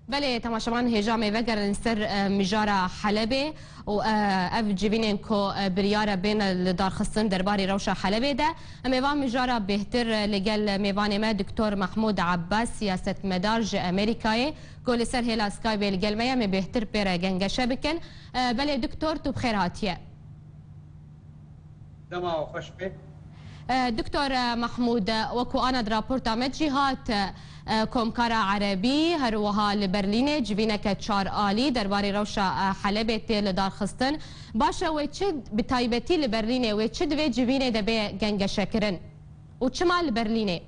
بله تماشامان هجام وگر سر مجارة حلبة و اف جبینن کو بریار بین لدارخستن درباری روشا حلبة ده میوان مجارة بهتر لگل میوان ما دکتور محمود عباس سیاست مدار امریکای کو لسر هلا سکایب لگل میا می بهتر پیرا گنگشه بکن. بله دکتور تو بخیر هاتیه. دما خوش به دكتور محمود وكو أنا درابورت عمد جهات كومكارا عربي هروها لبرلين جبينك تشار آلي درباري روشا حلبة لدار خستن باشا ويتشد بتايبتي لبرلين ويتشد في جبينة دبي جنجا شاكرن وشما لبرلين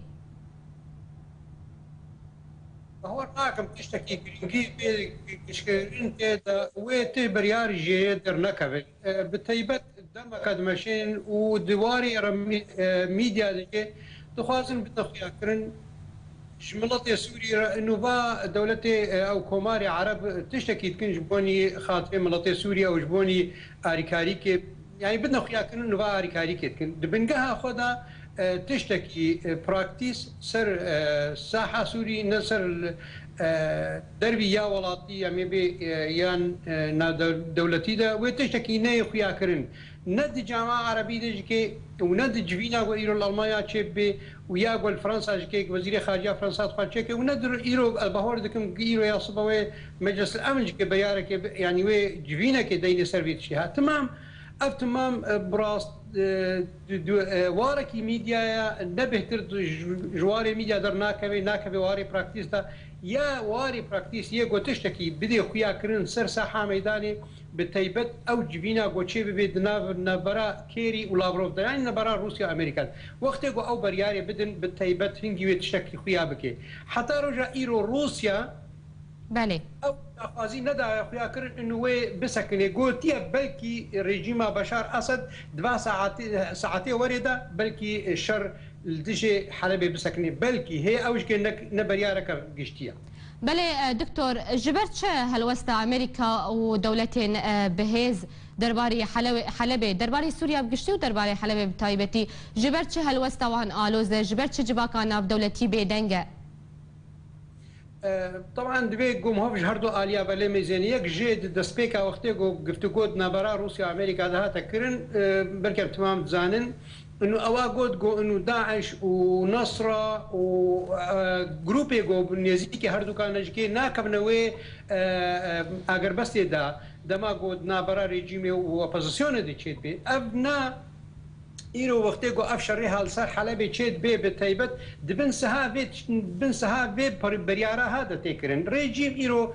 هو راكم تشتكي كي كشكرين كده ويتي بريار جيدر نكبل بتايبت دم كدمشين ودواري ميديا دي تخازن بتخيا كرن شملت سوريا انه با دولتي او كوماري عرب تشتكي تكن جبوني خاطر ملتي سوريا او جبوني اريكاريكي يعني بدنا خيا كرن انه با اريكاريكي تكن دبنجها خدا تشتكي براكتيس سر ساحه سوري نسر دربي يا ولاتي يعني بي يان دولتي ده وتشتكي ني خيا كرن ند جامعة عربية جكي وند جبينا وإيرو الألمانيا تشبي ويا قول فرنسا جكي وزير خارجية فرنسا تقال جكي وند إيرو البهور دكم إيرو يا صبوي مجلس الأمن جكي بيارك يعني وي جبينا كدين سيرفيت شيها تمام تمام براس واركي ميديا نبه ترد جواري ميديا در ناكبي واري براكتيس دا يا واري براكتيس يا تشتكي بدي خويا كرن سر ساحه ميداني بتيبت او جبينا غوتشي بيد نبرا كيري ولافروف دا يعني نبرا روسيا امريكا وقت او برياري بدن بتيبت هنجي تشتكي خويا بكي حتى رجع ايرو روسيا بله او اخوازي ندا خويا كرن انه وي بسكني قلتي بلكي ريجيم بشار اسد 2 ساعات ورده بلكي الشر الدجي حلبي بسكني بلكي هي اوج كانك نبريارك قشتيا. بله دكتور جبرت هلوستا امريكا ودولتين بهيز درباري حلبة درباري سوريا بقشتي ودرباري حلبة بتايبتي جبرت هلوستا وان آلوز جبرت جباكانا بدولتي بيدنجا طبعا دبي قوم هوش هردو آليا بله ميزانية جيد دسبيكا وقتي قفتقود نبرا روسيا امريكا ده تكرن بركب تمام زانن انه اواغود جو انه داعش ونصره وجروبي جو نيزيكي هردو كان جكي ناكبنوي اگر بس دا دما گود نابرا ريجيمي واوبوزيسيون دي تشيت بي ابنا ايرو وقتي جو افشري هال صار حلبي تشيت بي بتيبت دبن سها في بريارا هذا تكرن ريجيم ايرو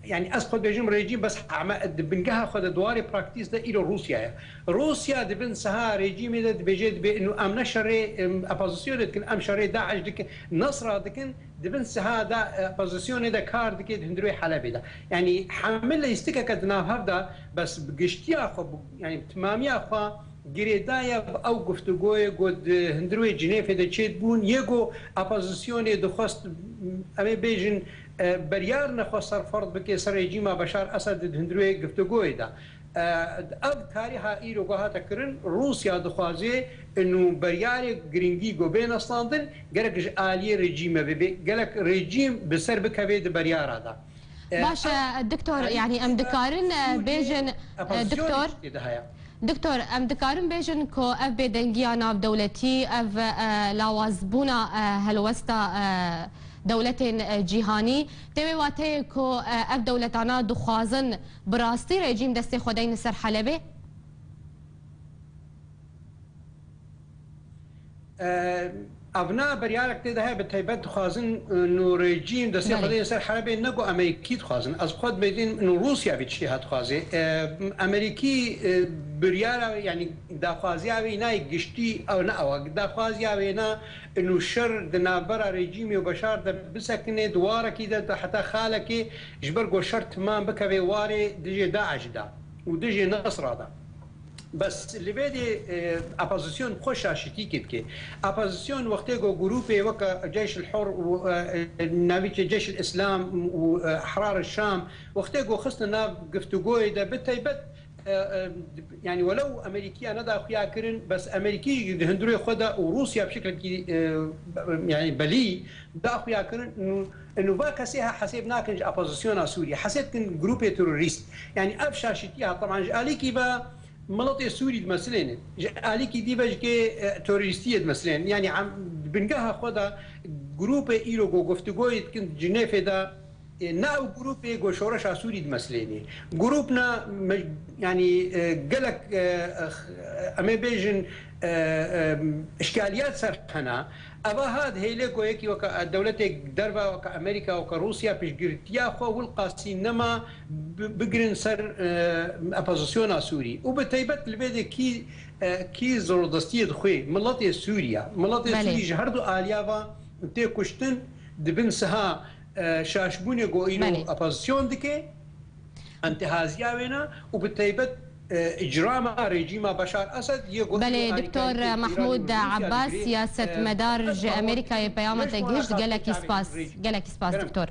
يعني اسقط بيجم ريجيم بس بنجها خد دواري براكتيس ده الى روسيا دبن سها ريجيم ده بيجد بانه ام نشري ابوزيسيون دكن ام شري داعش دكن نصره دكن دبن سها دا ابوزيسيون ده كار دكن هندروي حلبي ده يعني حمل يستكا كدنا هذا بس بقشتيا خو يعني تماميا خو جريدايا او گفتگوی گود هندروي جنيف ده تشيت بون يگو ابوزيسيون ده خواست امي بيجن بريار نخسر فرض بكي سر ريجيم بشار اسد هندروي گفتگوی ده اب تاريخ ايرو قها تكرن روسيا دخوازي انه بريار جرينجي جو بين اسلاندن قالك الي ريجيم ببي قالك ريجيم بسر بكبيد بريار هذا باشا دكتور يعني ام دكارن بيجن دكتور ام دكارن بيجن كو اف بدنجيا ناف دولتي اف لاوازبونا هلوستا دولتين جيهاني تبي واتي كو اف دولتانا دخوازن براستي ريجيم دستي خدين سر حلبة ابناء بريالك تده بتيبت خازن انه ريجيم دستي خدين سر حلبة نگو امريكي خازن از خود بدين انه روسيا بتشيهات خازي امريكي بريالا يعني داخوازيا وينا قشتي او نا او داخوازيا وينا انه الشر دنابرا ريجيمي وبشار ده بسكنه دواره كده حتى خالك جبرقو شر تمام بكبي واري دجي داعش ده ودجي نصر ده بس اللي بدي ابوزيسيون خوش اشتي كي ابوزيسيون وقتها جروبي وكا جيش الحر ونابيتش جيش الاسلام واحرار الشام وقتها خصنا قفتقوي ده بتيبت يعني ولو امريكيه ندا خويا كرن بس امريكي هندروي خدا وروسيا بشكل يعني بلي دا خويا كرن انه انه باكسيها حسب ناكن ابوزيسيون سوريا حسيت كن جروب تيروريست يعني افشاشتيها طبعا اليكي با مناطق سوري مثلا اليكي دي بجكي توريستيه مثلا يعني عم بنقاها خدا جروب ايرو گفتگوی كنت جنيف دا ناو جروب جو شورش سوري مثلا جروبنا يعني قالك اما بيجن اشكاليات سرحنا ابا هاد هيليكو هيك وكا دولتك دربا وكا امريكا وكا روسيا بيشجرتيا خو والقاسي نما بقرن سر ابوزيسيون سوري وبتيبت البيد كي زردستي دخوي ملاتي سوريا ملاتي سوري جهردو اليافا انت كشتن دبن سها شاشبوني جو اينو ابوزيسيون دكي انتهازيا وينا وبتيبت اجرام ريجيم بشار اسد بله دكتور محمود عباس سیاست مدار امریکای پیامت گشت گلکی سپاس دکتور